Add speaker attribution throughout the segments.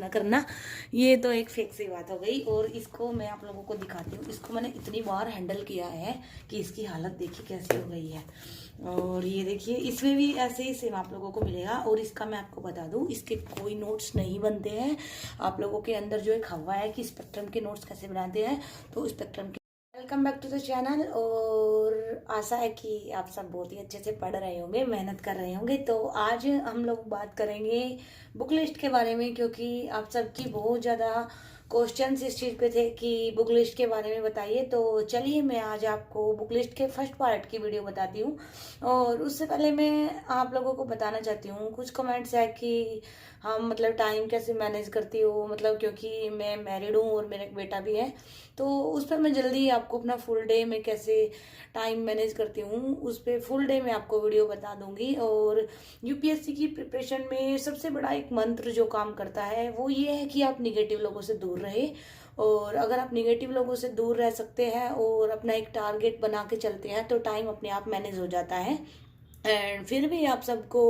Speaker 1: ना करना। ये तो एक फेक सी बात हो गई। और इसको मैं आप लोगों को दिखाती हूँ। इसको मैंने इतनी बार हैंडल किया है कि इसकी हालत देखिए कैसी हो गई है। और ये देखिए इसमें भी ऐसे ही सेम आप लोगों को मिलेगा। और इसका मैं आपको बता दूं, इसके कोई नोट्स नहीं बनते हैं। आप लोगों के अंदर जो एक हवा है कि स्पेक्ट्रम के नोट्स कैसे बनाते हैं, तो स्पेक्ट्रम के welcome back to the channel. और आशा है कि आप सब बहुत ही अच्छे से पढ़ रहे होंगे, मेहनत कर रहे होंगे। तो आज हम लोग बात करेंगे बुक लिस्ट के बारे में, क्योंकि आप सबकी बहुत ज़्यादा क्वेश्चंस इस चीज़ पे थे कि बुक लिस्ट के बारे में बताइए। तो चलिए मैं आज आपको बुक लिस्ट के फर्स्ट पार्ट की वीडियो बताती हूँ। और उससे पहले मैं आप लोगों को बताना चाहती हूँ, कुछ कमेंट्स है कि हम मतलब टाइम कैसे मैनेज करती हो, मतलब क्योंकि मैं मैरिड हूँ और मेरा एक बेटा भी है, तो उस पर मैं जल्दी आपको अपना फुल डे में कैसे टाइम मैनेज करती हूँ उस पर फुल डे में आपको वीडियो बता दूंगी। और यूपीएससी की प्रिपरेशन में सबसे बड़ा एक मंत्र जो काम करता है वो ये है कि आप निगेटिव लोगों से दूर रहे। और अगर आप निगेटिव लोगों से दूर रह सकते हैं और अपना एक टारगेट बना के चलते हैं तो टाइम अपने आप मैनेज हो जाता है। एंड फिर भी आप सबको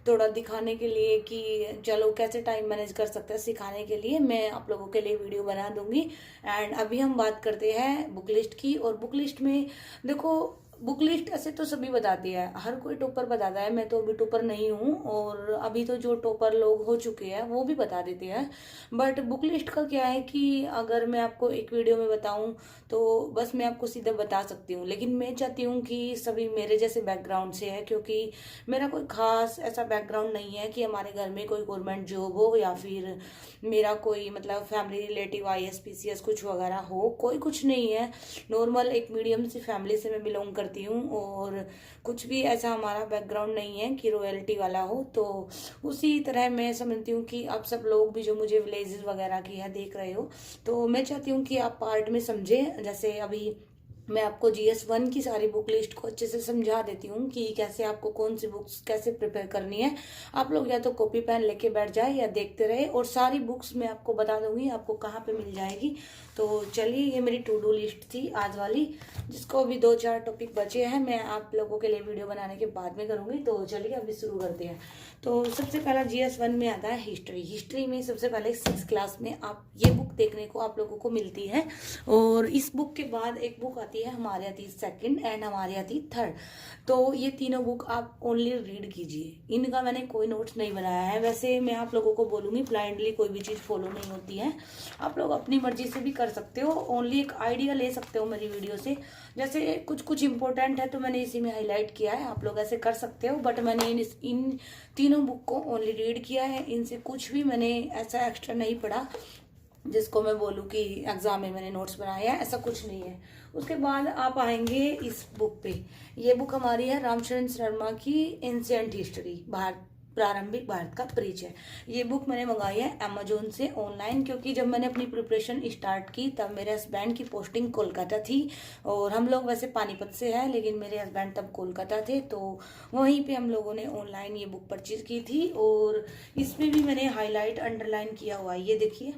Speaker 1: थोड़ा दिखाने के लिए कि चलो कैसे टाइम मैनेज कर सकते हैं, सिखाने के लिए मैं आप लोगों के लिए वीडियो बना दूंगी। एंड अभी हम बात करते हैं बुक लिस्ट की। और बुक लिस्ट में देखो, बुक लिस्ट ऐसे तो सभी बताती है, हर कोई टॉपर बताता है। मैं तो अभी टॉपर नहीं हूँ और अभी तो जो टॉपर लोग हो चुके हैं वो भी बता देते हैं। बट बुक लिस्ट का क्या है कि अगर मैं आपको एक वीडियो में बताऊं तो बस मैं आपको सीधा बता सकती हूँ, लेकिन मैं चाहती हूँ कि सभी मेरे जैसे बैकग्राउंड से है, क्योंकि मेरा कोई खास ऐसा बैकग्राउंड नहीं है कि हमारे घर में कोई गवर्नमेंट जॉब हो या फिर मेरा कोई मतलब फैमिली रिलेटिव आईएएस पीसीएस कुछ वगैरह हो, कोई कुछ नहीं है। नॉर्मल एक मीडियम सी फैमिली से मैं बिलोंग करती हूँ और कुछ भी ऐसा हमारा बैकग्राउंड नहीं है कि रॉयल्टी वाला हो। तो उसी तरह मैं समझती हूँ कि आप सब लोग भी जो मुझे विलेजेस वगैरह की है देख रहे हो, तो मैं चाहती हूँ कि आप पार्ट में समझें। जैसे अभी मैं आपको GS1 की सारी बुक लिस्ट को अच्छे से समझा देती हूँ कि कैसे आपको कौन सी बुक्स कैसे प्रिपेयर करनी है। आप लोग या तो कॉपी पेन लेके बैठ जाए या देखते रहे, और सारी बुक्स मैं आपको बता दूंगी आपको कहाँ पे मिल जाएगी। तो चलिए, ये मेरी टू डू लिस्ट थी आज वाली, जिसको अभी 2-4 टॉपिक बचे हैं, मैं आप लोगों के लिए वीडियो बनाने के बाद में करूँगी। तो चलिए अभी शुरू करते हैं। तो सबसे पहला GS1 में आता है हिस्ट्री। हिस्ट्री में सबसे पहले 6th क्लास में आप ये बुक देखने को आप लोगों को मिलती है। और इस बुक के बाद एक बुक आती है हमारे आती सेकंड एंड हमारे आती थर्ड। तो ये तीनों बुक आप ओनली रीड कीजिए, इनका मैंने कोई नोट्स नहीं बनाया है। वैसे मैं आप लोगों को बोलूँगी ब्लाइंडली कोई भी चीज़ फॉलो नहीं होती है, आप लोग अपनी मर्जी से भी कर सकते हो, ओनली एक आइडिया ले सकते हो मेरी वीडियो से। जैसे कुछ कुछ इंपॉर्टेंट है तो मैंने इसी में हाईलाइट किया है, आप लोग ऐसे कर सकते हो। बट मैंने इन तीनों बुक को ओनली रीड किया है, इनसे कुछ भी मैंने ऐसा एक्स्ट्रा नहीं पढ़ा जिसको मैं बोलूँ कि एग्जाम में मैंने नोट्स बनाए हैं, ऐसा कुछ नहीं है। उसके बाद आप आएंगे इस बुक पे। ये बुक हमारी है रामचरण शर्मा की एंशिएंट हिस्ट्री, भारत प्रारंभिक भारत का परिचय। ये बुक मैंने मंगाई है अमेजोन से ऑनलाइन, क्योंकि जब मैंने अपनी प्रिपरेशन स्टार्ट की तब मेरे हस्बैंड की पोस्टिंग कोलकाता थी। और हम लोग वैसे पानीपत से हैं, लेकिन मेरे हस्बैंड तब कोलकाता थे, तो वहीं पे हम लोगों ने ऑनलाइन ये बुक परचेज की थी। और इसमें भी मैंने हाईलाइट अंडरलाइन किया हुआ है, ये देखिए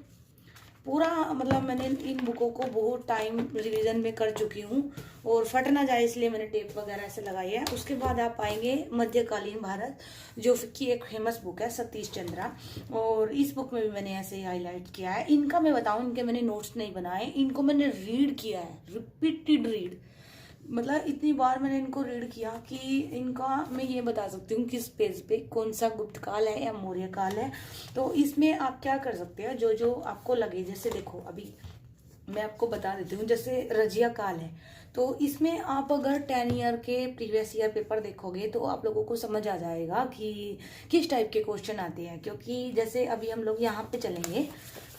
Speaker 1: पूरा, मतलब मैंने इन बुकों को बहुत टाइम रिवीजन में कर चुकी हूँ और फट ना जाए इसलिए मैंने टेप वगैरह से लगाई है। उसके बाद आप पाएंगे मध्यकालीन भारत, जो कि एक फेमस बुक है सतीश चंद्रा। और इस बुक में भी मैंने ऐसे ही हाईलाइट किया है। इनका मैं बताऊँ, इनके मैंने नोट्स नहीं बनाए, इनको मैंने रीड किया है, रिपीटेड रीड, मतलब इतनी बार मैंने इनको रीड किया कि इनका मैं ये बता सकती हूँ किस पेज पे कौन सा गुप्त काल है या मौर्य काल है। तो इसमें आप क्या कर सकते हैं, जो जो आपको लगे। जैसे देखो अभी मैं आपको बता देती हूँ, जैसे रजिया काल है, तो इसमें आप अगर 10 ईयर के प्रीवियस ईयर पेपर देखोगे तो आप लोगों को समझ आ जाएगा कि किस टाइप के क्वेश्चन आते हैं। क्योंकि जैसे अभी हम लोग यहाँ पे चलेंगे,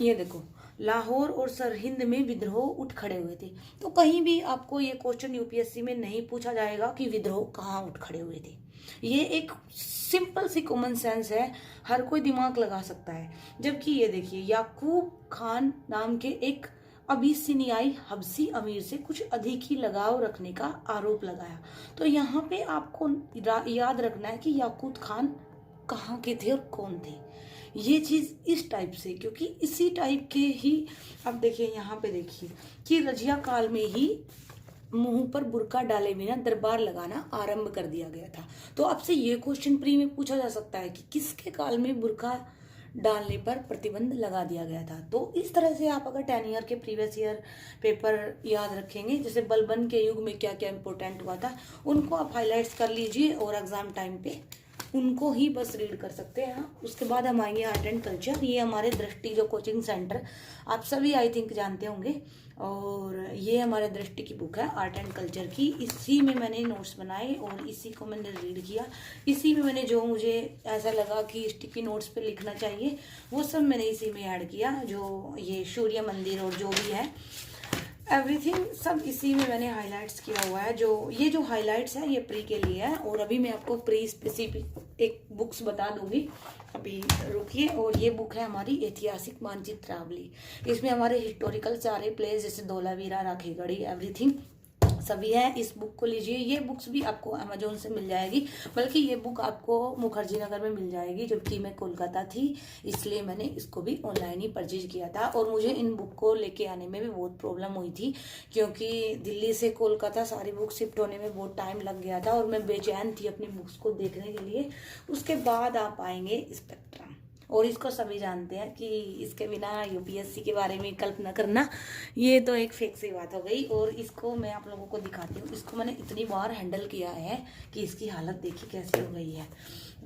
Speaker 1: ये देखो लाहौर और सरहिंद में विद्रोह उठ खड़े हुए थे। तो कहीं भी आपको ये क्वेश्चन यूपीएससी में नहीं पूछा जाएगा कि विद्रोह कहाँ उठ खड़े हुए थे। ये एक सिंपल सी कॉमन सेंस है, हर कोई दिमाग लगा सकता है। जबकि ये देखिए, याकूब खान नाम के एक अबिसिनियाई हबसी अमीर से कुछ अधिक ही लगाव रखने का आरोप लगाया। तो यहाँ पे आपको याद रखना है कि याकूत खान कहाँ के थे और कौन थे, ये चीज इस टाइप से, क्योंकि इसी टाइप के ही अब देखिए यहाँ पे देखिए कि रजिया काल में ही मुंह पर बुर्का डाले बिना दरबार लगाना आरंभ कर दिया गया था। तो आपसे ये क्वेश्चन प्री में पूछा जा सकता है कि किसके काल में बुर्का डालने पर प्रतिबंध लगा दिया गया था। तो इस तरह से आप अगर 10 ईयर के प्रीवियस ईयर पेपर याद रखेंगे, जैसे बलबन के युग में क्या क्या इंपॉर्टेंट हुआ था, उनको आप हाईलाइट्स कर लीजिए और एग्जाम टाइम पे उनको ही बस रीड कर सकते हैं। उसके बाद हम आएंगे आर्ट एंड कल्चर। ये हमारे दृष्टि जो कोचिंग सेंटर आप सभी आई थिंक जानते होंगे, और ये हमारे दृष्टि की बुक है आर्ट एंड कल्चर की। इसी में मैंने नोट्स बनाए और इसी को मैंने रीड किया। इसी में मैंने जो मुझे ऐसा लगा कि स्टिकी नोट्स पे लिखना चाहिए वो सब मैंने इसी में ऐड किया। जो ये सूर्य मंदिर और जो भी है एवरीथिंग सब इसी में मैंने हाइलाइट्स किया हुआ है। ये जो हाइलाइट्स है ये प्री के लिए है, और अभी मैं आपको प्री स्पेसिफिक एक बुक्स बता दूंगी, अभी रुकिए। और ये बुक है हमारी ऐतिहासिक मानचित्रावली। इसमें हमारे हिस्टोरिकल सारे प्लेस जैसे धौलावीरा, राखीगढ़ी एवरीथिंग सभी है। इस बुक को लीजिए। ये बुक्स भी आपको अमेजोन से मिल जाएगी, बल्कि ये बुक आपको मुखर्जी नगर में मिल जाएगी, जबकि मैं कोलकाता थी इसलिए मैंने इसको भी ऑनलाइन ही परचेज किया था। और मुझे इन बुक को लेके आने में भी बहुत प्रॉब्लम हुई थी, क्योंकि दिल्ली से कोलकाता सारी बुक शिफ्ट होने में बहुत टाइम लग गया था और मैं बेचैन थी अपनी बुक्स को देखने के लिए। उसके बाद आप आएंगे स्पेक्ट्रम, और इसको सभी जानते हैं कि इसके बिना यूपीएससी के बारे में कल्पना करना ये तो एक फेक सी बात हो गई। और इसको मैं आप लोगों को दिखाती हूँ। इसको मैंने इतनी बार हैंडल किया है कि इसकी हालत देखिए कैसे हो गई है।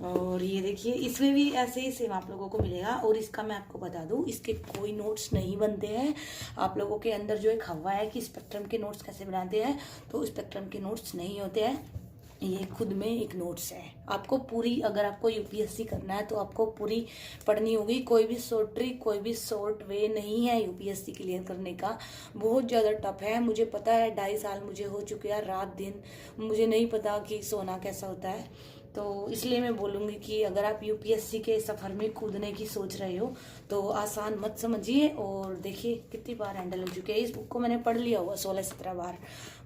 Speaker 1: और ये देखिए इसमें भी ऐसे ही सेम आप लोगों को मिलेगा। और इसका मैं आपको बता दूं, इसके कोई नोट्स नहीं बनते हैं। आप लोगों के अंदर जो एक हवा है कि स्पेक्ट्रम के नोट्स कैसे बनाते हैं, तो स्पेक्ट्रम के नोट्स नहीं होते हैं। ये खुद में एक नोट्स है। आपको पूरी, अगर आपको यूपीएससी करना है तो आपको पूरी पढ़नी होगी। कोई भी शॉर्ट ट्रिक, कोई भी शॉर्ट वे नहीं है यूपीएससी क्लियर करने का। बहुत ज़्यादा टफ है, मुझे पता है। 2.5 साल मुझे हो चुके हैं, रात दिन मुझे नहीं पता कि सोना कैसा होता है। तो इसलिए मैं बोलूँगी कि अगर आप यूपीएससी के सफ़र में कूदने की सोच रहे हो तो आसान मत समझिए। और देखिए कितनी बार हैंडल हो चुके हैं। इस बुक को मैंने पढ़ लिया हुआ 16-17 बार।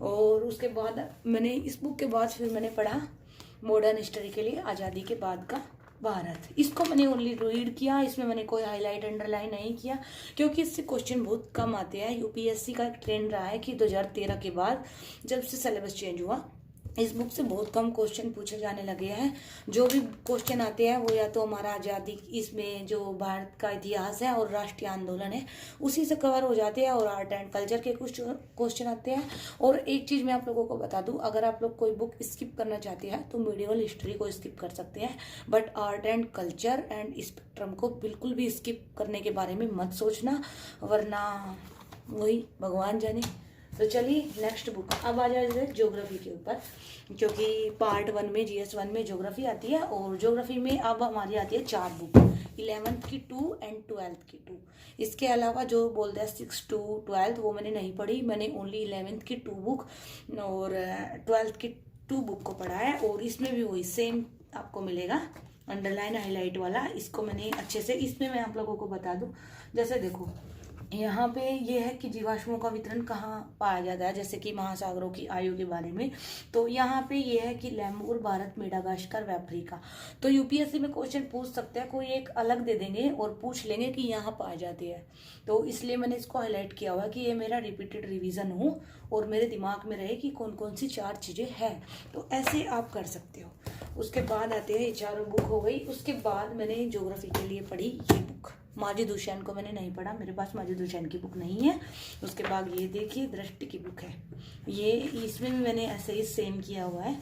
Speaker 1: और उसके बाद मैंने इस बुक के बाद फिर मैंने पढ़ा मॉडर्न हिस्ट्री के लिए आज़ादी के बाद का भारत। इसको मैंने ओनली रीड किया, इसमें मैंने कोई हाईलाइट अंडरलाइन नहीं किया, क्योंकि इससे क्वेश्चन बहुत कम आते हैं। यूपीएससी का एक ट्रेंड रहा है कि 2013 के बाद जब से सिलेबस चेंज हुआ, इस बुक से बहुत कम क्वेश्चन पूछे जाने लगे हैं। जो भी क्वेश्चन आते हैं वो या तो हमारा आज़ादी, इसमें जो भारत का इतिहास है और राष्ट्रीय आंदोलन है उसी से कवर हो जाते हैं, और आर्ट एंड कल्चर के कुछ क्वेश्चन आते हैं। और एक चीज़ मैं आप लोगों को बता दूं, अगर आप लोग कोई बुक स्किप करना चाहते हैं तो मिडिवल हिस्ट्री को स्किप कर सकते हैं, but art and culture and spectrum को बिल्कुल भी स्किप करने के बारे में मत सोचना, वरना वही भगवान जाने। तो चलिए नेक्स्ट बुक अब आ जाए ज्योग्राफी के ऊपर, क्योंकि पार्ट 1 में GS 1 में ज्योग्राफी आती है। और ज्योग्राफी में अब हमारी आती है 4 बुक, 11th की 2 एंड 12th की 2। इसके अलावा जो बोलते हैं 6 to 12 वो मैंने नहीं पढ़ी। मैंने ओनली 11th की 2 बुक और 12th की 2 बुक को पढ़ा है। और इसमें भी वही सेम आपको मिलेगा अंडरलाइन हाईलाइट वाला। इसको मैंने अच्छे से, इसमें मैं आप लोगों को बता दूं, जैसे देखो यहाँ पे ये है कि जीवाश्मों का वितरण कहाँ पाया जाता है, जैसे कि महासागरों की आयु के बारे में। तो यहाँ पे ये है कि लेमूर, भारत, मेडागास्कर व अफ्रीका। तो यूपीएससी में क्वेश्चन पूछ सकते हैं, कोई एक अलग दे देंगे और पूछ लेंगे कि यहाँ पाए जाते हैं। तो इसलिए मैंने इसको हाईलाइट किया हुआ कि ये मेरा रिपीटेड रिविजन हो और मेरे दिमाग में रहे कि कौन कौन सी 4 चीज़ें हैं। तो ऐसे आप कर सकते हो। उसके बाद आते हैं, 4 बुक हो गई। उसके बाद मैंने ज्योग्राफी के लिए पढ़ी ये बुक। माजिद हुसैन को मैंने नहीं पढ़ा, मेरे पास माजिद हुसैन की बुक नहीं है। उसके बाद ये देखिए दृष्टि की बुक है, ये इसमें भी मैंने ऐसे ही सेम किया हुआ है।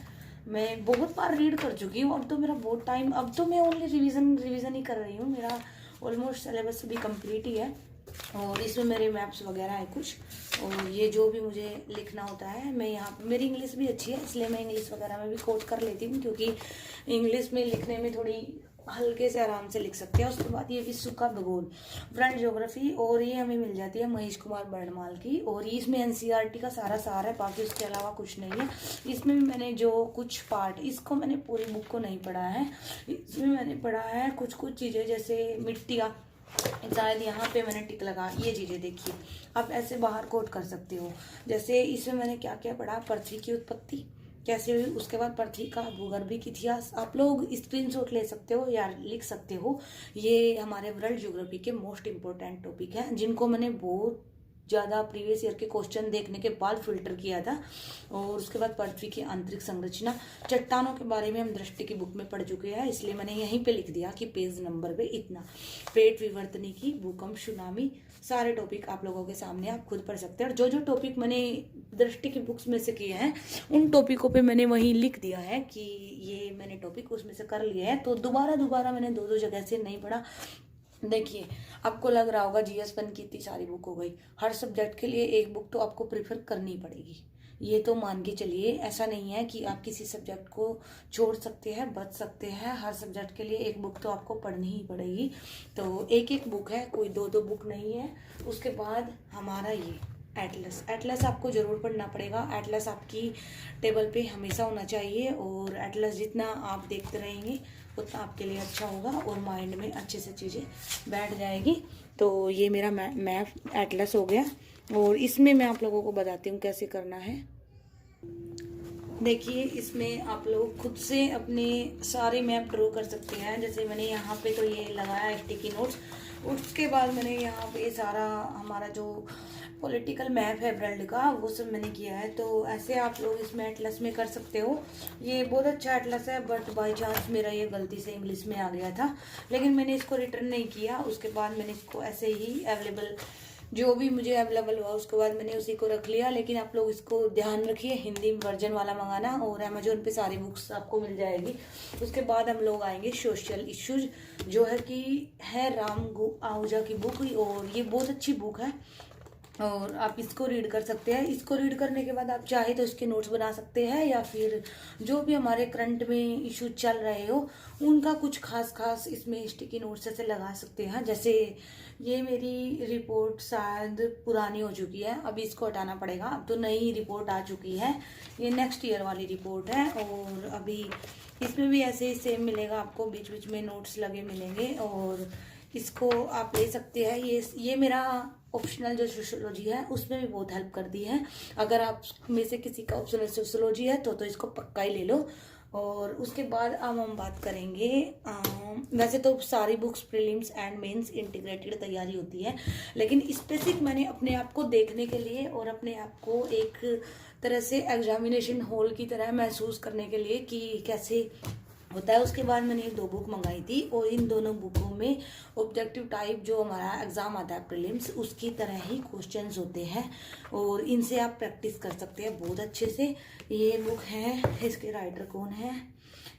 Speaker 1: मैं बहुत बार रीड कर चुकी हूँ। अब तो मेरा बहुत टाइम, अब तो मैं ओनली रिवीजन ही कर रही हूँ। मेरा ऑलमोस्ट सिलेबस भी कंप्लीट ही है। और इसमें मेरे मैप्स वगैरह है कुछ, और ये जो भी मुझे लिखना होता है, मैं यहाँ पे, मेरी इंग्लिश भी अच्छी है इसलिए मैं इंग्लिश वगैरह में भी कोट कर लेती हूँ, क्योंकि इंग्लिश में लिखने में थोड़ी हल्के से आराम से लिख सकते हैं। उसके बाद ये विश्व का भूगोल, फ्रंट ज्योग्राफी, और ये हमें मिल जाती है महेश कुमार बर्णमाल की। और इसमें एनसीईआरटी का सारा सार है, बाकी उसके अलावा कुछ नहीं है। इसमें भी मैंने जो कुछ पार्ट, इसको मैंने पूरी बुक को नहीं पढ़ा है, इसमें मैंने पढ़ा है कुछ कुछ चीज़ें, जैसे मिट्टी का, शायद यहाँ पे मैंने टिक लगा, ये चीज़ें देखिए आप ऐसे बाहर कोट कर सकते हो। जैसे इसमें मैंने क्या क्या पढ़ा, पृथ्वी की उत्पत्ति कैसे हुई, उसके बाद पृथ्वी का भूगर्भिक इतिहास। आप लोग स्क्रीनशॉट ले सकते हो या लिख सकते हो। ये हमारे वर्ल्ड ज्योग्राफी के मोस्ट इम्पोर्टेंट टॉपिक हैं, जिनको मैंने बहुत ज़्यादा प्रीवियस ईयर के क्वेश्चन देखने के बाद फिल्टर किया था। और उसके बाद पृथ्वी की आंतरिक संरचना, चट्टानों के बारे में हम दृष्टि की बुक में पढ़ चुके हैं, इसलिए मैंने यहीं पे लिख दिया कि पेज नंबर पे इतना। पेट विवर्तनिकी, भूकंप, सुनामी, सारे टॉपिक आप लोगों के सामने आप खुद पढ़ सकते हैं। और जो जो टॉपिक मैंने दृष्टि की बुक्स में से किए हैं उन टॉपिकों पे मैंने वहीं लिख दिया है कि ये मैंने टॉपिक उसमें से कर लिए हैं, तो दोबारा मैंने दो दो जगह से नहीं पढ़ा। देखिए, आपको लग रहा होगा जीएस 1 की इतनी सारी बुक हो गई, हर सब्जेक्ट के लिए एक बुक तो आपको प्रेफर करनी पड़ेगी। ये तो मान के चलिए, ऐसा नहीं है कि आप किसी सब्जेक्ट को छोड़ सकते हैं, बच सकते हैं। हर सब्जेक्ट के लिए एक बुक तो आपको पढ़नी ही पड़ेगी। तो एक एक बुक है, कोई दो दो बुक नहीं है। उसके बाद हमारा ये एटलस आपको ज़रूर पढ़ना पड़ेगा। एटलस आपकी टेबल पे हमेशा होना चाहिए, और एटलस जितना आप देखते रहेंगे उतना आपके लिए अच्छा होगा और माइंड में अच्छे से चीज़ें बैठ जाएगी। तो ये मेरा मैथ एटलस हो गया, और इसमें मैं आप लोगों को बताती हूँ कैसे करना है। देखिए, इसमें आप लोग खुद से अपने सारे मैप ड्रॉ कर सकते हैं। जैसे मैंने यहाँ पे तो ये लगाया स्टिकी नोट्स, उसके बाद मैंने यहाँ पे सारा हमारा जो पॉलिटिकल मैप है वर्ल्ड का वो सब मैंने किया है। तो ऐसे आप लोग इसमें एटलस में कर सकते हो। ये बहुत अच्छा एटलस है, बट बाय चांस मेरा ये गलती से इंग्लिश में आ गया था, लेकिन मैंने इसको रिटर्न नहीं किया। उसके बाद मैंने इसको ऐसे ही अवेलेबल, जो भी मुझे अवेलेबल हुआ उसके बाद मैंने उसी को रख लिया। लेकिन आप लोग इसको ध्यान रखिए, हिंदी वर्जन वाला मंगाना, और अमेजोन पे सारी बुक्स आपको मिल जाएगी। उसके बाद हम लोग आएंगे सोशल इश्यूज, जो है कि है राम आहूजा की बुक, और ये बहुत अच्छी बुक है और आप इसको रीड कर सकते हैं। इसको रीड करने के बाद आप चाहे तो इसके नोट्स बना सकते हैं, या फिर जो भी हमारे करंट में इशू चल रहे हो उनका कुछ खास इसमें स्टिकी नोट्स ऐसे लगा सकते हैं। जैसे ये मेरी रिपोर्ट शायद पुरानी हो चुकी है, अभी इसको हटाना पड़ेगा। अब तो नई रिपोर्ट आ चुकी है, ये नेक्स्ट ईयर वाली रिपोर्ट है, और अभी इसमें भी ऐसे ही सेम मिलेगा आपको, बीच बीच में नोट्स लगे मिलेंगे, और इसको आप ले सकते हैं। ये मेरा ऑप्शनल जो सोशियोलॉजी है उसमें भी बहुत हेल्प करती है। अगर आप में से किसी का ऑप्शनल सोशियोलॉजी है तो इसको पक्का ही ले लो। और उसके बाद अब हम बात करेंगे, वैसे तो सारी books prelims and mains integrated तैयारी होती है, लेकिन स्पेसिफिक मैंने अपने आप को देखने के लिए और अपने आप को एक तरह से एग्जामिनेशन हॉल की तरह महसूस करने के लिए कि कैसे होता है, उसके बाद मैंने 2 बुक मंगाई थी, और इन दोनों बुकों में ऑब्जेक्टिव टाइप जो हमारा एग्जाम आता है प्रीलिम्स उसकी तरह ही क्वेश्चंस होते हैं, और इनसे आप प्रैक्टिस कर सकते हैं बहुत अच्छे से। ये बुक है, इसके राइटर कौन है?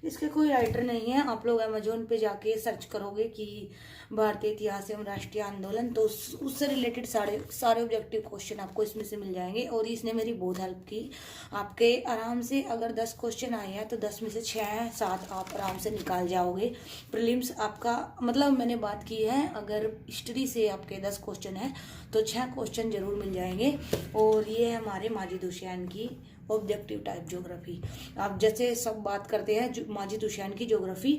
Speaker 1: इसके कोई राइटर नहीं है। आप लोग अमेजोन पे जाके सर्च करोगे कि भारतीय इतिहास एवं राष्ट्रीय आंदोलन, तो उससे रिलेटेड सारे ऑब्जेक्टिव क्वेश्चन आपको इसमें से मिल जाएंगे, और इसने मेरी बहुत हेल्प की। आपके आराम से अगर 10 क्वेश्चन आए हैं तो 10 में से 6-7 आप आराम से निकाल जाओगे। प्रीलिम्स आपका मतलब मैंने बात की है, अगर हिस्ट्री से आपके 10 क्वेश्चन है तो 6 क्वेश्चन जरूर मिल जाएंगे। और ये है हमारे माजिद हुसैन की ऑब्जेक्टिव टाइप ज्योग्राफी। आप जैसे सब बात करते हैं माजिद हुसैन की ज्योग्राफी,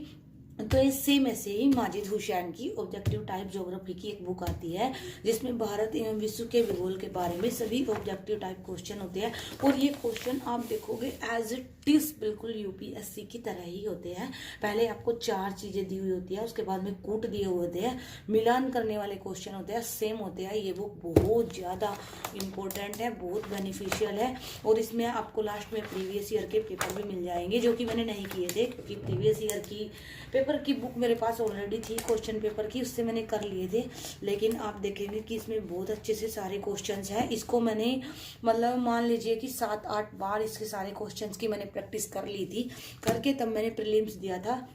Speaker 1: तो ये सेम ऐसे ही माजिद हुसैन की ऑब्जेक्टिव टाइप ज्योग्राफी की एक बुक आती है, जिसमें भारत एवं विश्व के भूगोल के बारे में सभी ऑब्जेक्टिव टाइप क्वेश्चन होते हैं। और ये क्वेश्चन आप देखोगे एज इट इज बिल्कुल यूपीएससी की तरह ही होते हैं। पहले आपको 4 चीजें दी हुई होती है, उसके बाद में कूट दिए हुए होते हैं, मिलान करने वाले क्वेश्चन होते हैं, सेम होते हैं। ये बुक बहुत ज्यादा इंपॉर्टेंट है, बहुत बेनिफिशियल है, और इसमें आपको लास्ट में प्रीवियस ईयर के पेपर भी मिल जाएंगे, जो कि मैंने नहीं किए थे, क्योंकि प्रीवियस ईयर की पेपर की बुक मेरे पास ऑलरेडी थी क्वेश्चन पेपर की, उससे मैंने कर लिए थे। लेकिन आप देखेंगे कि इसमें बहुत अच्छे से सारे क्वेश्चंस हैं। इसको मैंने मतलब मान लीजिए कि 7-8 बार इसके सारे क्वेश्चंस की मैंने प्रैक्टिस कर ली थी, करके तब मैंने प्रीलिम्स दिया था।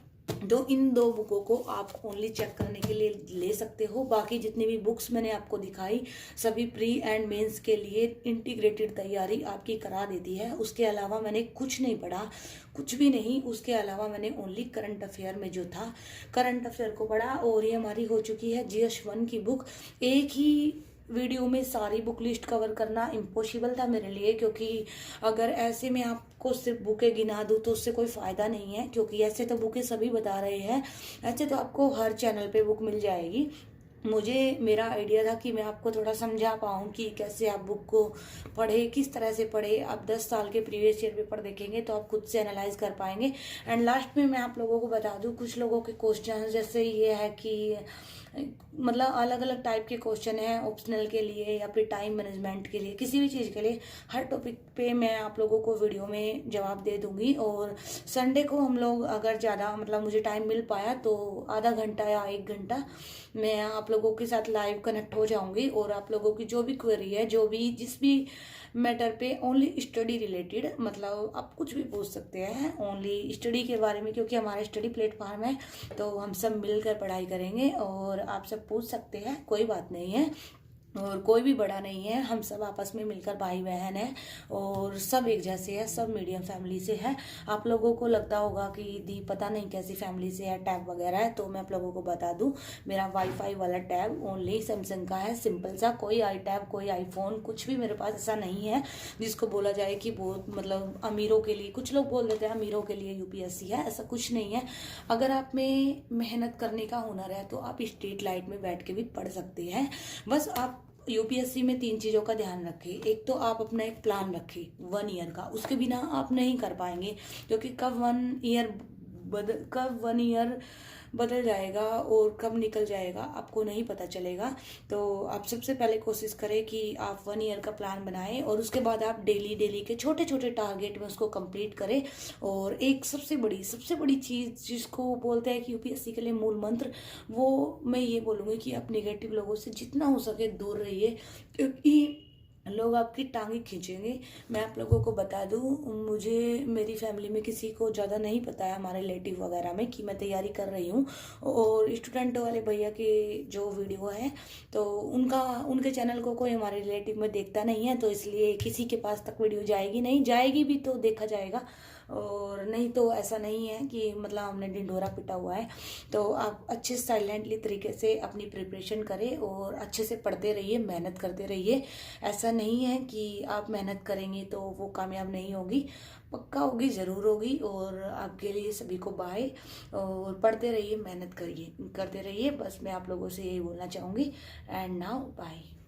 Speaker 1: तो इन 2 बुकों को आप ओनली चेक करने के लिए ले सकते हो। बाकी जितनी भी बुक्स मैंने आपको दिखाई सभी प्री एंड मेंस के लिए इंटीग्रेटेड तैयारी आपकी करा देती है। उसके अलावा मैंने कुछ नहीं पढ़ा, कुछ भी नहीं। उसके अलावा मैंने ओनली करंट अफेयर में जो था करंट अफेयर को पढ़ा। और ये हमारी हो चुकी है GS 1 की बुक। एक ही वीडियो में सारी बुक लिस्ट कवर करना इम्पॉसिबल था मेरे लिए, क्योंकि अगर ऐसे में आपको सिर्फ बुकें गिना दूँ तो उससे कोई फ़ायदा नहीं है, क्योंकि ऐसे तो बुकें सभी बता रहे हैं, ऐसे तो आपको हर चैनल पे बुक मिल जाएगी। मुझे मेरा आइडिया था कि मैं आपको थोड़ा समझा पाऊँ कि कैसे आप बुक को पढ़े, किस तरह से पढ़े। आप 10 साल के प्रीवियस ईयर पेपर देखेंगे तो आप खुद से एनालाइज कर पाएंगे। एंड लास्ट में मैं आप लोगों को बता दूं, कुछ लोगों के क्वेश्चन जैसे ये है कि मतलब अलग अलग टाइप के क्वेश्चन हैं, ऑप्शनल के लिए या फिर टाइम मैनेजमेंट के लिए, किसी भी चीज़ के लिए हर टॉपिक पे मैं आप लोगों को वीडियो में जवाब दे दूंगी। और संडे को हम लोग अगर ज़्यादा मतलब मुझे टाइम मिल पाया तो आधा घंटा या 1 घंटा मैं आप लोगों के साथ लाइव कनेक्ट हो जाऊंगी, और आप लोगों की जो भी क्वेरी है, जो भी जिस भी मैटर पे, ओनली स्टडी रिलेटेड, मतलब आप कुछ भी पूछ सकते हैं ओनली स्टडी के बारे में, क्योंकि हमारा स्टडी प्लेटफॉर्म है तो हम सब मिलकर पढ़ाई करेंगे और आप सब पूछ सकते हैं, कोई बात नहीं है। और कोई भी बड़ा नहीं है, हम सब आपस में मिलकर भाई बहन है और सब एक जैसे है, सब मीडियम फैमिली से है। आप लोगों को लगता होगा कि दी पता नहीं कैसी फैमिली से है, टैब वगैरह है, तो मैं आप लोगों को बता दूं, मेरा वाईफाई वाला टैब ओनली सैमसंग का है, सिंपल सा, कोई आई टैब, कोई आईफोन, कुछ भी मेरे पास ऐसा नहीं है जिसको बोला जाए कि बहुत मतलब अमीरों के लिए, कुछ लोग बोल देते हैं अमीरों के लिए यूपीएससी है, ऐसा कुछ नहीं है। अगर आप में मेहनत करने का हुनर है तो आप स्ट्रीट लाइट में बैठ के भी पढ़ सकते हैं। बस आप यूपीएससी में 3 चीज़ों का ध्यान रखें। एक तो आप अपना एक प्लान रखें 1 ईयर का, उसके बिना आप नहीं कर पाएंगे, क्योंकि कब 1 ईयर बदल जाएगा और कब निकल जाएगा आपको नहीं पता चलेगा। तो आप सबसे पहले कोशिश करें कि आप 1 ईयर का प्लान बनाएं और उसके बाद आप डेली के छोटे छोटे टारगेट में उसको कंप्लीट करें। और एक सबसे बड़ी चीज़ जिसको बोलते हैं कि यूपीएससी के लिए मूल मंत्र, वो मैं ये बोलूँगी कि आप नेगेटिव लोगों से जितना हो सके दूर रहिए, क्योंकि लोग आपकी टांगे खींचेंगे। मैं आप लोगों को बता दूं, मुझे मेरी फैमिली में किसी को ज़्यादा नहीं पता है, हमारे रिलेटिव वगैरह में, कि मैं तैयारी कर रही हूँ। और स्टूडेंट वाले भैया की जो वीडियो है तो उनके चैनल को कोई हमारे रिलेटिव में देखता नहीं है, तो इसलिए किसी के पास तक वीडियो जाएगी नहीं, जाएगी भी तो देखा जाएगा, और नहीं तो ऐसा नहीं है कि मतलब हमने ढिंढोरा पिटा हुआ है। तो आप अच्छे साइलेंटली तरीके से अपनी प्रिपरेशन करें और अच्छे से पढ़ते रहिए, मेहनत करते रहिए। ऐसा नहीं है कि आप मेहनत करेंगे तो वो कामयाब नहीं होगी, पक्का होगी, ज़रूर होगी। और आपके लिए सभी को बाय, और पढ़ते रहिए, मेहनत करते रहिए, बस मैं आप लोगों से यही बोलना चाहूँगी। And now bye.